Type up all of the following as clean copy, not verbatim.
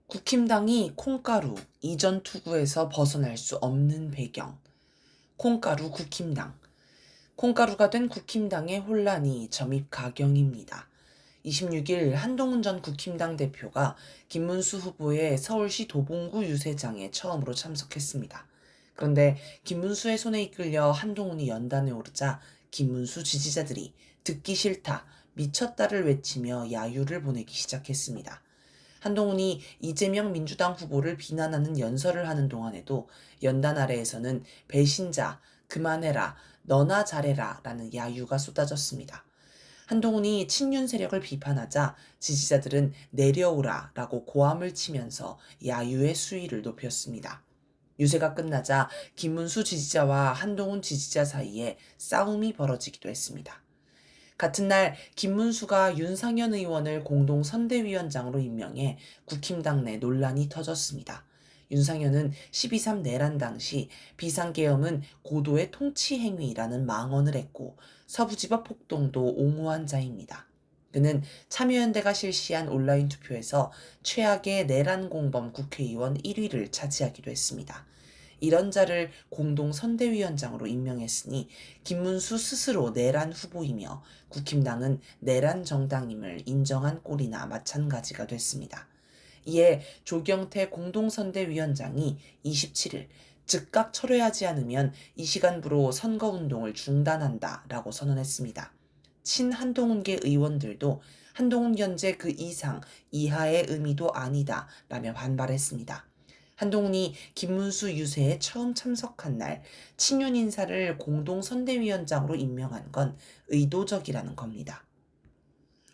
국힘당이 콩가루 이전 투구에서 벗어날 수 없는 배경. 콩가루 국힘당. 콩가루가 된 국힘당의 혼란이 점입 가경입니다. 26일 한동훈 전 국힘당 대표가 김문수 후보의 서울시 도봉구 유세장에 처음으로 참석했습니다. 그런데 김문수의 손에 이끌려 한동훈이 연단에 오르자 김문수 지지자들이 듣기 싫다, 미쳤다를 외치며 야유를 보내기 시작했습니다. 한동훈이 이재명 민주당 후보를 비난하는 연설을 하는 동안에도 연단 아래에서는 배신자, 그만해라, 너나 잘해라 라는 야유가 쏟아졌습니다. 한동훈이 친윤 세력을 비판하자 지지자들은 내려오라 라고 고함을 치면서 야유의 수위를 높였습니다. 유세가 끝나자 김문수 지지자와 한동훈 지지자 사이에 싸움이 벌어지기도 했습니다. 같은 날 김문수가 윤상현 의원을 공동선대위원장으로 임명해 국힘당 내 논란이 터졌습니다. 윤상현은 12.3 내란 당시 비상계엄은 고도의 통치행위라는 망언을 했고 서부지법 폭동도 옹호한 자입니다. 그는 참여연대가 실시한 온라인 투표에서 최악의 내란 공범 국회의원 1위를 차지하기도 했습니다. 이런 자를 공동선대위원장으로 임명했으니 김문수 스스로 내란 후보이며 국힘당은 내란 정당임을 인정한 꼴이나 마찬가지가 됐습니다. 이에 조경태 공동선대위원장이 27일 즉각 철회하지 않으면 이 시간부로 선거운동을 중단한다라고 선언했습니다. 친한동훈계 의원들도 한동훈 견제 그 이상 이하의 의미도 아니다라며 반발했습니다. 한동훈이 김문수 유세에 처음 참석한 날 친윤 인사를 공동선대위원장으로 임명한 건 의도적이라는 겁니다.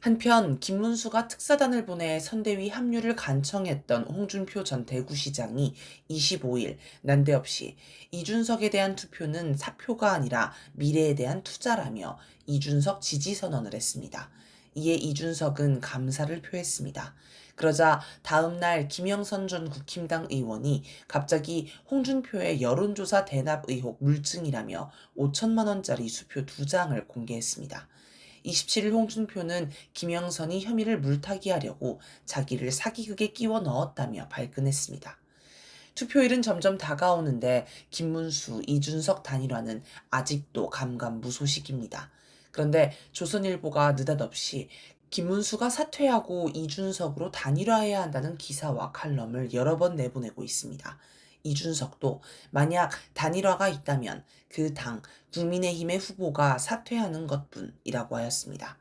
한편 김문수가 특사단을 보내 선대위 합류를 간청했던 홍준표 전 대구시장이 25일 난데없이 이준석에 대한 투표는 사표가 아니라 미래에 대한 투자라며 이준석 지지 선언을 했습니다. 이에 이준석은 감사를 표했습니다. 그러자 다음 날 김영선 전 국힘당 의원이 갑자기 홍준표의 여론조사 대납 의혹 물증이라며 5천만 원짜리 수표 2장을 공개했습니다. 27일 홍준표는 김영선이 혐의를 물타기하려고 자기를 사기극에 끼워 넣었다며 발끈했습니다. 투표일은 점점 다가오는데 김문수, 이준석 단일화는 아직도 감감무소식입니다. 그런데 조선일보가 느닷없이 김문수가 사퇴하고 이준석으로 단일화해야 한다는 기사와 칼럼을 여러 번 내보내고 있습니다. 이준석도 만약 단일화가 있다면 그 당 국민의힘의 후보가 사퇴하는 것뿐이라고 하였습니다.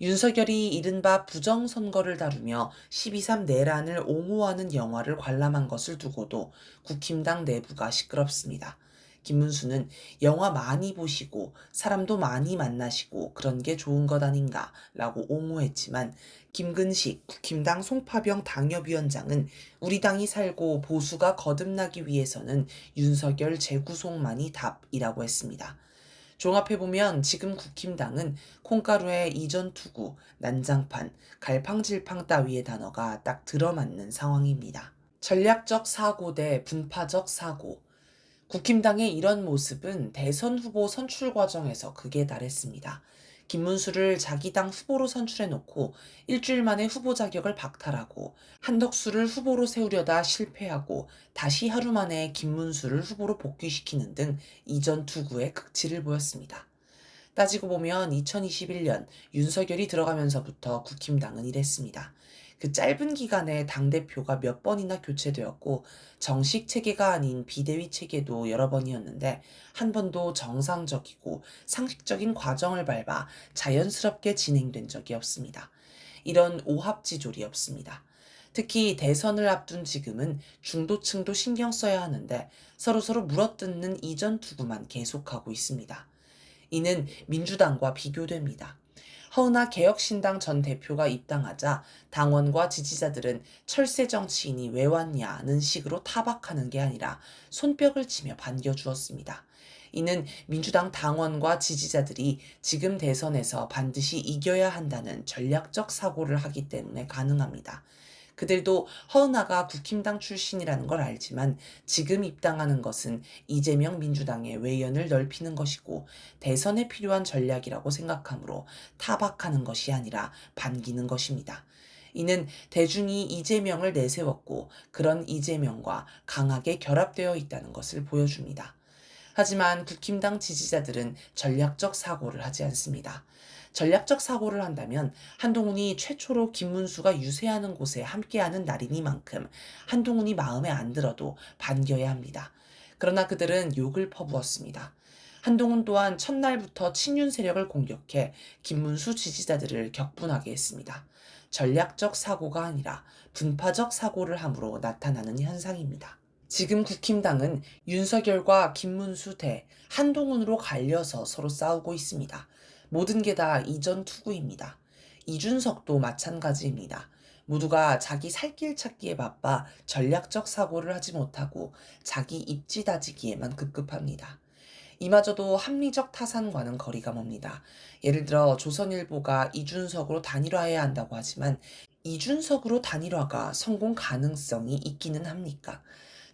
윤석열이 이른바 부정선거를 다루며 12.3 내란을 옹호하는 영화를 관람한 것을 두고도 국힘당 내부가 시끄럽습니다. 김문수는 영화 많이 보시고 사람도 많이 만나시고 그런 게 좋은 것 아닌가 라고 옹호했지만 김근식 국힘당 송파병 당협위원장은 우리 당이 살고 보수가 거듭나기 위해서는 윤석열 재구속만이 답이라고 했습니다. 종합해보면 지금 국힘당은 콩가루의 이전 투구, 난장판, 갈팡질팡 따위의 단어가 딱 들어맞는 상황입니다. 전략적 사고 대 분파적 사고. 국힘당의 이런 모습은 대선 후보 선출 과정에서 극에 달했습니다. 김문수를 자기 당 후보로 선출해놓고 일주일 만에 후보 자격을 박탈하고 한덕수를 후보로 세우려다 실패하고 다시 하루 만에 김문수를 후보로 복귀시키는 등 이전 투구의 극치를 보였습니다. 따지고 보면 2021년 윤석열이 들어가면서부터 국힘당은 이랬습니다. 그 짧은 기간에 당대표가 몇 번이나 교체되었고 정식 체계가 아닌 비대위 체계도 여러 번이었는데 한 번도 정상적이고 상식적인 과정을 밟아 자연스럽게 진행된 적이 없습니다. 이런 오합지졸이 없습니다. 특히 대선을 앞둔 지금은 중도층도 신경 써야 하는데 서로서로 물어뜯는 이전 투구만 계속하고 있습니다. 이는 민주당과 비교됩니다. 허은하 개혁신당 전 대표가 입당하자 당원과 지지자들은 철새 정치인이 왜 왔냐는 식으로 타박하는 게 아니라 손뼉을 치며 반겨주었습니다. 이는 민주당 당원과 지지자들이 지금 대선에서 반드시 이겨야 한다는 전략적 사고를 하기 때문에 가능합니다. 그들도 허은하가 국힘당 출신이라는 걸 알지만 지금 입당하는 것은 이재명 민주당의 외연을 넓히는 것이고 대선에 필요한 전략이라고 생각하므로 타박하는 것이 아니라 반기는 것입니다. 이는 대중이 이재명을 내세웠고 그런 이재명과 강하게 결합되어 있다는 것을 보여줍니다. 하지만 국힘당 지지자들은 전략적 사고를 하지 않습니다. 전략적 사고를 한다면 한동훈이 최초로 김문수가 유세하는 곳에 함께하는 날이니만큼 한동훈이 마음에 안 들어도 반겨야 합니다. 그러나 그들은 욕을 퍼부었습니다. 한동훈 또한 첫날부터 친윤 세력을 공격해 김문수 지지자들을 격분하게 했습니다. 전략적 사고가 아니라 분파적 사고를 함으로 나타나는 현상입니다. 지금 국힘당은 윤석열과 김문수 대 한동훈으로 갈려서 서로 싸우고 있습니다. 모든 게 다 이전 투구입니다. 이준석도 마찬가지입니다. 모두가 자기 살 길 찾기에 바빠 전략적 사고를 하지 못하고 자기 입지 다지기에만 급급합니다. 이마저도 합리적 타산과는 거리가 멉니다. 예를 들어 조선일보가 이준석으로 단일화해야 한다고 하지만 이준석으로 단일화가 성공 가능성이 있기는 합니까?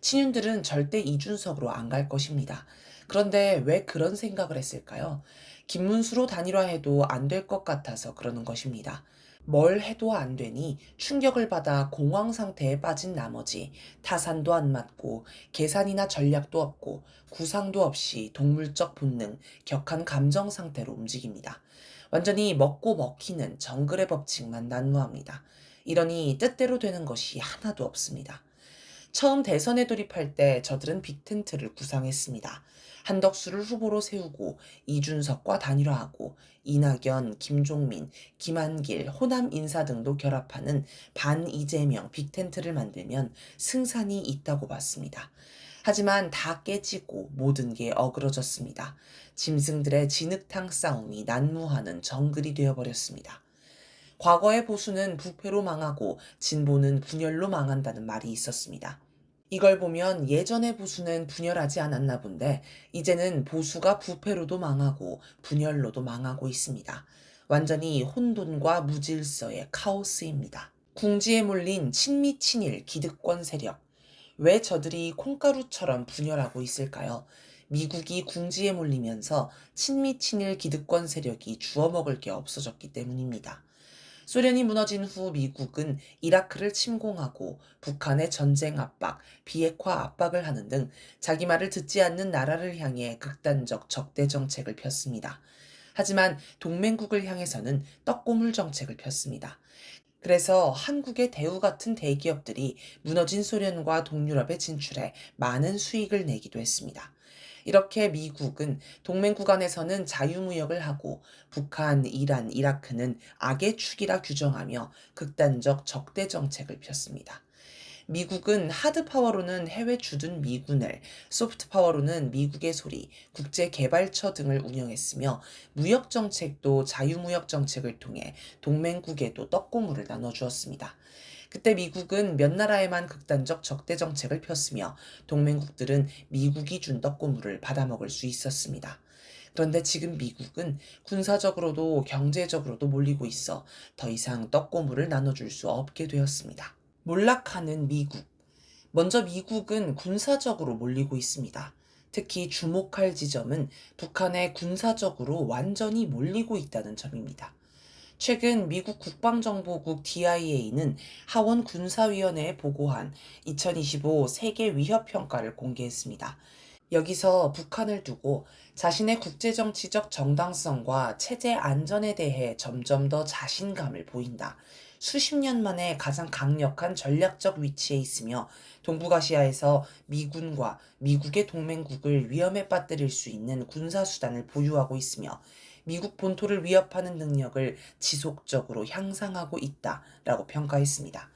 친윤들은 절대 이준석으로 안 갈 것입니다. 그런데 왜 그런 생각을 했을까요? 김문수로 단일화해도 안 될 것 같아서 그러는 것입니다. 뭘 해도 안 되니 충격을 받아 공황 상태에 빠진 나머지 타산도 안 맞고 계산이나 전략도 없고 구상도 없이 동물적 본능, 격한 감정 상태로 움직입니다. 완전히 먹고 먹히는 정글의 법칙만 난무합니다. 이러니 뜻대로 되는 것이 하나도 없습니다. 처음 대선에 돌입할 때 저들은 빅텐트를 구상했습니다. 한덕수를 후보로 세우고 이준석과 단일화하고 이낙연, 김종민, 김한길, 호남 인사 등도 결합하는 반 이재명 빅텐트를 만들면 승산이 있다고 봤습니다. 하지만 다 깨지고 모든 게 어그러졌습니다. 짐승들의 진흙탕 싸움이 난무하는 정글이 되어버렸습니다. 과거의 보수는 부패로 망하고 진보는 분열로 망한다는 말이 있었습니다. 이걸 보면 예전의 보수는 분열하지 않았나 본데 이제는 보수가 부패로도 망하고 분열로도 망하고 있습니다. 완전히 혼돈과 무질서의 카오스입니다. 궁지에 몰린 친미 친일 기득권 세력. 왜 저들이 콩가루처럼 분열하고 있을까요? 미국이 궁지에 몰리면서 친미 친일 기득권 세력이 주워먹을 게 없어졌기 때문입니다. 소련이 무너진 후 미국은 이라크를 침공하고 북한의 전쟁 압박, 비핵화 압박을 하는 등 자기 말을 듣지 않는 나라를 향해 극단적 적대 정책을 폈습니다. 하지만 동맹국을 향해서는 떡고물 정책을 폈습니다. 그래서 한국의 대우 같은 대기업들이 무너진 소련과 동유럽에 진출해 많은 수익을 내기도 했습니다. 이렇게 미국은 동맹국 안에서는 자유무역을 하고 북한, 이란, 이라크는 악의 축이라 규정하며 극단적 적대 정책을 폈습니다. 미국은 하드파워로는 해외 주둔 미군을, 소프트파워로는 미국의 소리, 국제개발처 등을 운영했으며 무역정책도 자유무역정책을 통해 동맹국에도 떡고물을 나눠주었습니다. 그때 미국은 몇 나라에만 극단적 적대 정책을 폈으며 동맹국들은 미국이 준 떡고물을 받아먹을 수 있었습니다. 그런데 지금 미국은 군사적으로도 경제적으로도 몰리고 있어 더 이상 떡고물을 나눠줄 수 없게 되었습니다. 몰락하는 미국. 먼저 미국은 군사적으로 몰리고 있습니다. 특히 주목할 지점은 북한에 군사적으로 완전히 몰리고 있다는 점입니다. 최근 미국 국방정보국 DIA는 하원 군사위원회에 보고한 2025 세계 위협평가를 공개했습니다. 여기서 북한을 두고 자신의 국제정치적 정당성과 체제 안전에 대해 점점 더 자신감을 보인다. 수십 년 만에 가장 강력한 전략적 위치에 있으며 동북아시아에서 미군과 미국의 동맹국을 위험에 빠뜨릴 수 있는 군사수단을 보유하고 있으며 미국 본토를 위협하는 능력을 지속적으로 향상하고 있다라고 평가했습니다.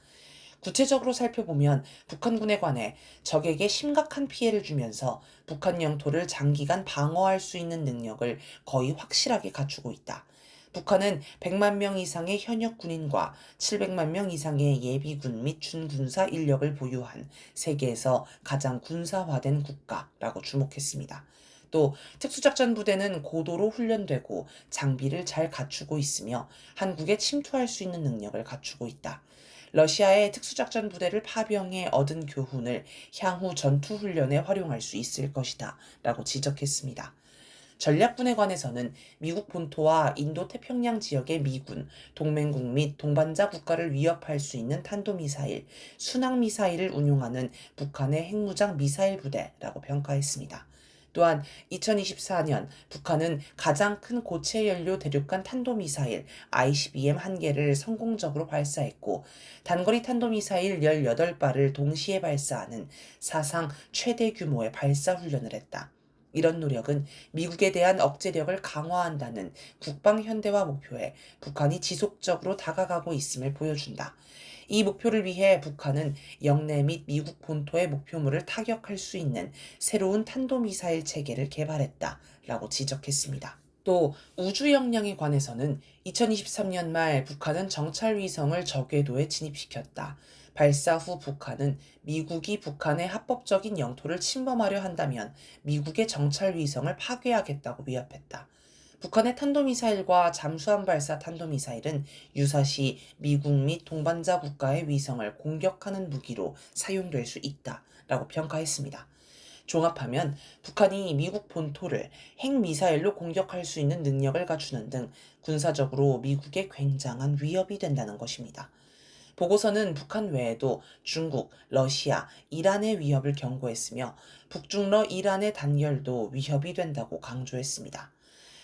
구체적으로 살펴보면 북한군에 관해 적에게 심각한 피해를 주면서 북한 영토를 장기간 방어할 수 있는 능력을 거의 확실하게 갖추고 있다. 북한은 100만 명 이상의 현역 군인과 700만 명 이상의 예비군 및 준군사 인력을 보유한 세계에서 가장 군사화된 국가라고 주목했습니다. 또 특수작전부대는 고도로 훈련되고 장비를 잘 갖추고 있으며 한국에 침투할 수 있는 능력을 갖추고 있다. 러시아의 특수작전 부대를 파병해 얻은 교훈을 향후 전투훈련에 활용할 수 있을 것이다 라고 지적했습니다. 전략군에 관해서는 미국 본토와 인도 태평양 지역의 미군, 동맹국 및 동반자 국가를 위협할 수 있는 탄도미사일, 순항미사일을 운용하는 북한의 핵무장 미사일 부대라고 평가했습니다. 또한 2024년 북한은 가장 큰 고체 연료 대륙간 탄도미사일 ICBM 1개를 성공적으로 발사했고 단거리 탄도미사일 18발을 동시에 발사하는 사상 최대 규모의 발사 훈련을 했다. 이런 노력은 미국에 대한 억제력을 강화한다는 국방 현대화 목표에 북한이 지속적으로 다가가고 있음을 보여준다. 이 목표를 위해 북한은 영내 및 미국 본토의 목표물을 타격할 수 있는 새로운 탄도미사일 체계를 개발했다라고 지적했습니다. 또 우주 역량에 관해서는 2023년 말 북한은 정찰 위성을 저궤도에 진입시켰다. 발사 후 북한은 미국이 북한의 합법적인 영토를 침범하려 한다면 미국의 정찰 위성을 파괴하겠다고 위협했다. 북한의 탄도미사일과 잠수함 발사 탄도미사일은 유사시 미국 및 동반자 국가의 위성을 공격하는 무기로 사용될 수 있다라고 평가했습니다. 종합하면 북한이 미국 본토를 핵미사일로 공격할 수 있는 능력을 갖추는 등 군사적으로 미국에 굉장한 위협이 된다는 것입니다. 보고서는 북한 외에도 중국, 러시아, 이란의 위협을 경고했으며 북중러 이란의 단결도 위협이 된다고 강조했습니다.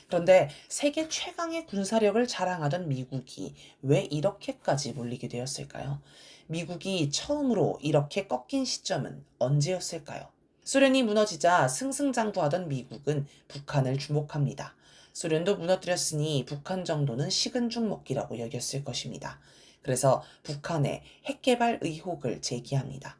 그런데 세계 최강의 군사력을 자랑하던 미국이 왜 이렇게까지 몰리게 되었을까요? 미국이 처음으로 이렇게 꺾인 시점은 언제였을까요? 소련이 무너지자 승승장구하던 미국은 북한을 주목합니다. 소련도 무너뜨렸으니 북한 정도는 식은 죽 먹기라고 여겼을 것입니다. 그래서 북한의 핵개발 의혹을 제기합니다.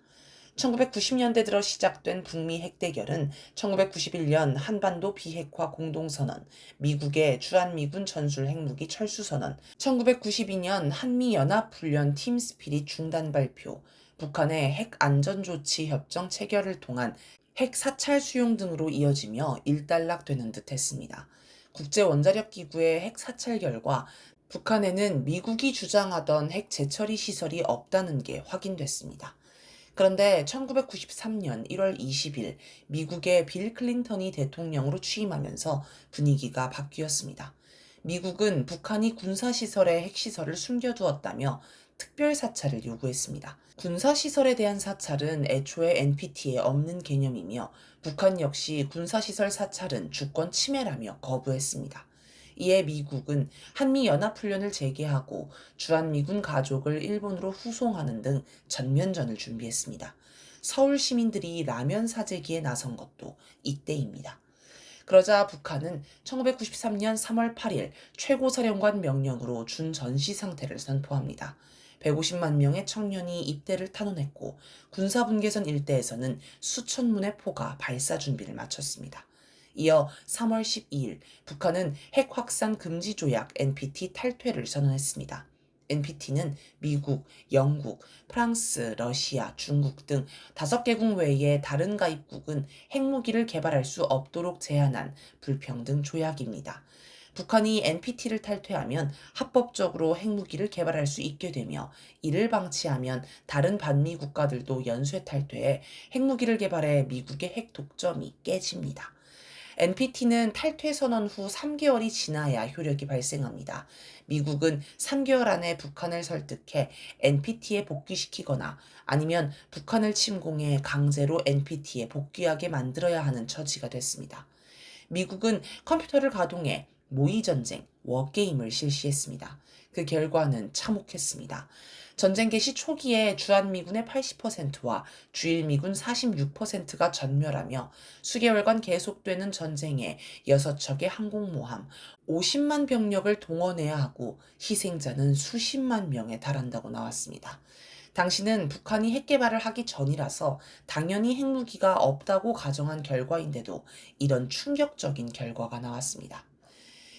1990년대 들어 시작된 북미 핵대결은 1991년 한반도 비핵화 공동선언, 미국의 주한미군 전술 핵무기 철수선언, 1992년 한미연합훈련 팀스피릿 중단 발표, 북한의 핵안전조치 협정 체결을 통한 핵사찰 수용 등으로 이어지며 일단락되는 듯 했습니다. 국제원자력기구의 핵사찰 결과 북한에는 미국이 주장하던 핵 재처리 시설이 없다는 게 확인됐습니다. 그런데 1993년 1월 20일 미국의 빌 클린턴이 대통령으로 취임하면서 분위기가 바뀌었습니다. 미국은 북한이 군사시설에 핵시설을 숨겨두었다며 특별 사찰을 요구했습니다. 군사시설에 대한 사찰은 애초에 NPT에 없는 개념이며 북한 역시 군사시설 사찰은 주권 침해라며 거부했습니다. 이에 미국은 한미연합훈련을 재개하고 주한미군 가족을 일본으로 후송하는 등 전면전을 준비했습니다. 서울 시민들이 라면 사재기에 나선 것도 이때입니다. 그러자 북한은 1993년 3월 8일 최고사령관 명령으로 준전시 상태를 선포합니다. 150만 명의 청년이 입대를 탄원했고 군사분계선 일대에서는 수천 문의 포가 발사 준비를 마쳤습니다. 이어 3월 12일 북한은 핵 확산 금지 조약 NPT 탈퇴를 선언했습니다. NPT는 미국, 영국, 프랑스, 러시아, 중국 등 5개국 외의 다른 가입국은 핵무기를 개발할 수 없도록 제한한 불평등 조약입니다. 북한이 NPT를 탈퇴하면 합법적으로 핵무기를 개발할 수 있게 되며 이를 방치하면 다른 반미 국가들도 연쇄 탈퇴해 핵무기를 개발해 미국의 핵 독점이 깨집니다. NPT는 탈퇴 선언 후 3개월이 지나야 효력이 발생합니다. 미국은 3개월 안에 북한을 설득해 NPT에 복귀시키거나 아니면 북한을 침공해 강제로 NPT에 복귀하게 만들어야 하는 처지가 됐습니다. 미국은 컴퓨터를 가동해 모의전쟁, 워게임을 실시했습니다. 그 결과는 참혹했습니다. 전쟁 개시 초기에 주한미군의 80%와 주일미군 46%가 전멸하며 수개월간 계속되는 전쟁에 6척의 항공모함, 50만 병력을 동원해야 하고 희생자는 수십만 명에 달한다고 나왔습니다. 당시는 북한이 핵개발을 하기 전이라서 당연히 핵무기가 없다고 가정한 결과인데도 이런 충격적인 결과가 나왔습니다.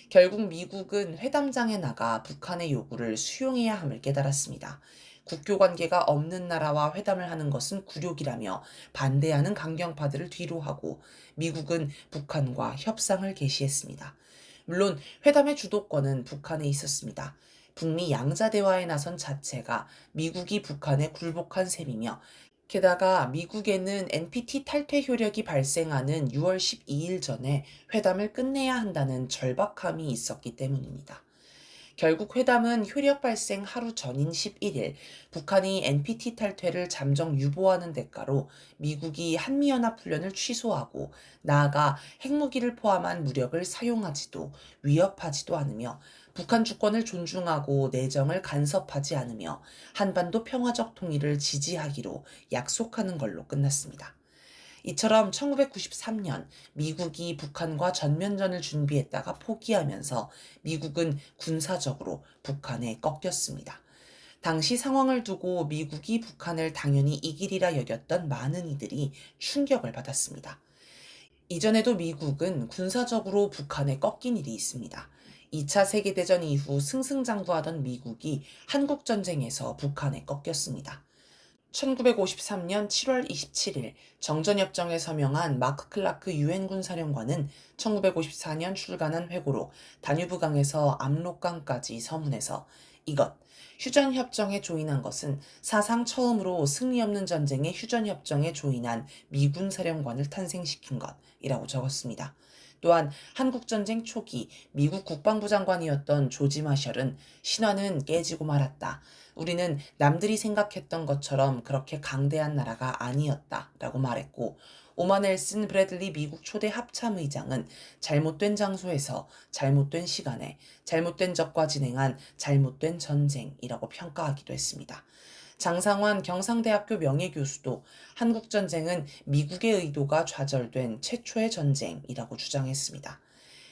결국 미국은 회담장에 나가 북한의 요구를 수용해야 함을 깨달았습니다. 국교 관계가 없는 나라와 회담을 하는 것은 굴욕이라며 반대하는 강경파들을 뒤로하고 미국은 북한과 협상을 개시했습니다. 물론 회담의 주도권은 북한에 있었습니다. 북미 양자 대화에 나선 자체가 미국이 북한에 굴복한 셈이며 게다가 미국에는 NPT 탈퇴 효력이 발생하는 6월 12일 전에 회담을 끝내야 한다는 절박함이 있었기 때문입니다. 결국 회담은 효력 발생 하루 전인 11일 북한이 NPT 탈퇴를 잠정 유보하는 대가로 미국이 한미연합훈련을 취소하고 나아가 핵무기를 포함한 무력을 사용하지도 위협하지도 않으며 북한 주권을 존중하고 내정을 간섭하지 않으며 한반도 평화적 통일을 지지하기로 약속하는 걸로 끝났습니다. 이처럼 1993년 미국이 북한과 전면전을 준비했다가 포기하면서 미국은 군사적으로 북한에 꺾였습니다. 당시 상황을 두고 미국이 북한을 당연히 이기리라 여겼던 많은 이들이 충격을 받았습니다. 이전에도 미국은 군사적으로 북한에 꺾인 일이 있습니다. 2차 세계대전 이후 승승장구하던 미국이 한국전쟁에서 북한에 꺾였습니다. 1953년 7월 27일 정전협정에 서명한 마크 클라크 유엔군 사령관은 1954년 출간한 회고록 다뉴브강에서 압록강까지 서문해서 이것 휴전협정에 조인한 것은 사상 처음으로 승리 없는 전쟁의 휴전협정에 조인한 미군 사령관을 탄생시킨 것이라고 적었습니다. 또한 한국전쟁 초기 미국 국방부 장관이었던 조지 마셜은 신화는 깨지고 말았다. 우리는 남들이 생각했던 것처럼 그렇게 강대한 나라가 아니었다. 라고 말했고, 오마 넬슨 브래들리 미국 초대 합참의장은 잘못된 장소에서 잘못된 시간에 잘못된 적과 진행한 잘못된 전쟁이라고 평가하기도 했습니다. 장상환 경상대학교 명예교수도 한국전쟁은 미국의 의도가 좌절된 최초의 전쟁이라고 주장했습니다.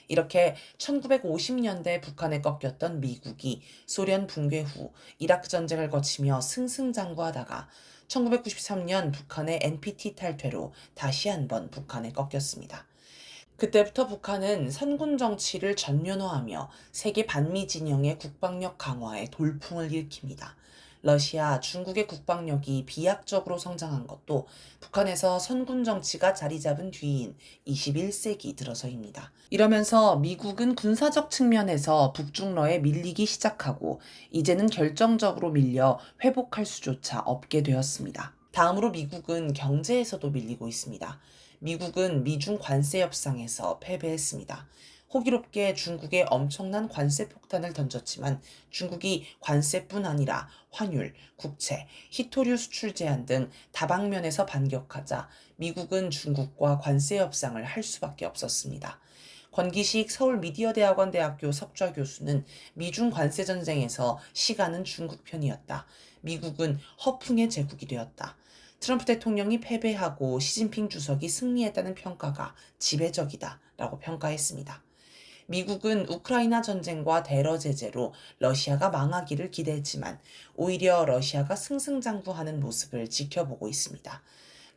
이렇게 1950년대 북한에 꺾였던 미국이 소련 붕괴 후 이라크 전쟁을 거치며 승승장구하다가 1993년 북한의 NPT 탈퇴로 다시 한번 북한에 꺾였습니다. 그때부터 북한은 선군 정치를 전면화하며 세계 반미 진영의 국방력 강화에 돌풍을 일킵니다. 러시아, 중국의 국방력이 비약적으로 성장한 것도 북한에서 선군 정치가 자리 잡은 뒤인 21세기 들어서입니다. 이러면서 미국은 군사적 측면에서 북중러에 밀리기 시작하고 이제는 결정적으로 밀려 회복할 수조차 없게 되었습니다. 다음으로 미국은 경제에서도 밀리고 있습니다. 미국은 미중 관세 협상에서 패배했습니다. 호기롭게 중국에 엄청난 관세 폭탄을 던졌지만 중국이 관세뿐 아니라 환율, 국채, 희토류 수출 제한 등 다방면에서 반격하자 미국은 중국과 관세 협상을 할 수밖에 없었습니다. 권기식 서울미디어대학원 대학교 석좌 교수는 미중 관세 전쟁에서 시간은 중국 편이었다. 미국은 허풍의 제국이 되었다. 트럼프 대통령이 패배하고 시진핑 주석이 승리했다는 평가가 지배적이다 라고 평가했습니다. 미국은 우크라이나 전쟁과 대러 제재로 러시아가 망하기를 기대했지만 오히려 러시아가 승승장구하는 모습을 지켜보고 있습니다.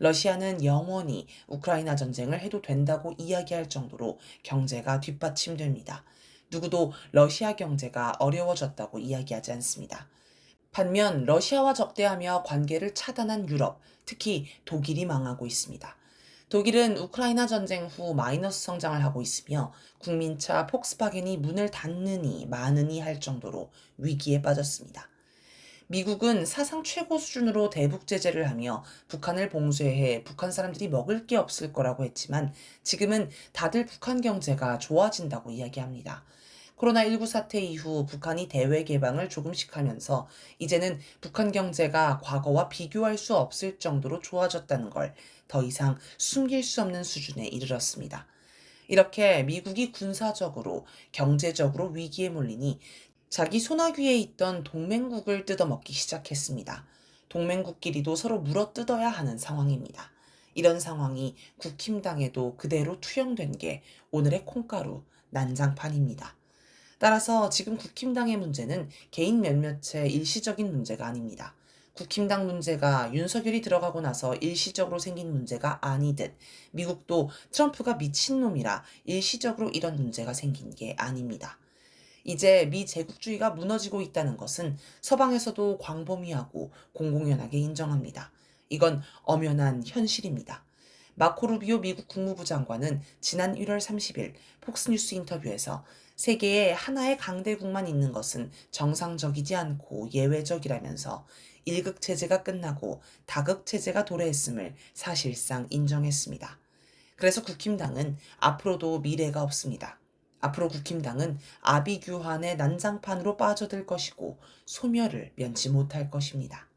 러시아는 영원히 우크라이나 전쟁을 해도 된다고 이야기할 정도로 경제가 뒷받침됩니다. 누구도 러시아 경제가 어려워졌다고 이야기하지 않습니다. 반면 러시아와 적대하며 관계를 차단한 유럽, 특히 독일이 망하고 있습니다. 독일은 우크라이나 전쟁 후 마이너스 성장을 하고 있으며 국민차 폭스바겐이 문을 닫느니 마느니 할 정도로 위기에 빠졌습니다. 미국은 사상 최고 수준으로 대북 제재를 하며 북한을 봉쇄해 북한 사람들이 먹을 게 없을 거라고 했지만 지금은 다들 북한 경제가 좋아진다고 이야기합니다. 코로나19 사태 이후 북한이 대외 개방을 조금씩 하면서 이제는 북한 경제가 과거와 비교할 수 없을 정도로 좋아졌다는 걸 더 이상 숨길 수 없는 수준에 이르렀습니다. 이렇게 미국이 군사적으로, 경제적으로 위기에 몰리니 자기 손아귀에 있던 동맹국을 뜯어먹기 시작했습니다. 동맹국끼리도 서로 물어뜯어야 하는 상황입니다. 이런 상황이 국힘당에도 그대로 투영된 게 오늘의 콩가루 난장판입니다. 따라서 지금 국힘당의 문제는 개인 몇몇의 일시적인 문제가 아닙니다. 국힘당 문제가 윤석열이 들어가고 나서 일시적으로 생긴 문제가 아니듯 미국도 트럼프가 미친놈이라 일시적으로 이런 문제가 생긴 게 아닙니다. 이제 미 제국주의가 무너지고 있다는 것은 서방에서도 광범위하고 공공연하게 인정합니다. 이건 엄연한 현실입니다. 마코 루비오 미국 국무부 장관은 지난 1월 30일 폭스뉴스 인터뷰에서 세계에 하나의 강대국만 있는 것은 정상적이지 않고 예외적이라면서 일극 체제가 끝나고 다극 체제가 도래했음을 사실상 인정했습니다. 그래서 국힘당은 앞으로도 미래가 없습니다. 앞으로 국힘당은 아비규환의 난장판으로 빠져들 것이고 소멸을 면치 못할 것입니다.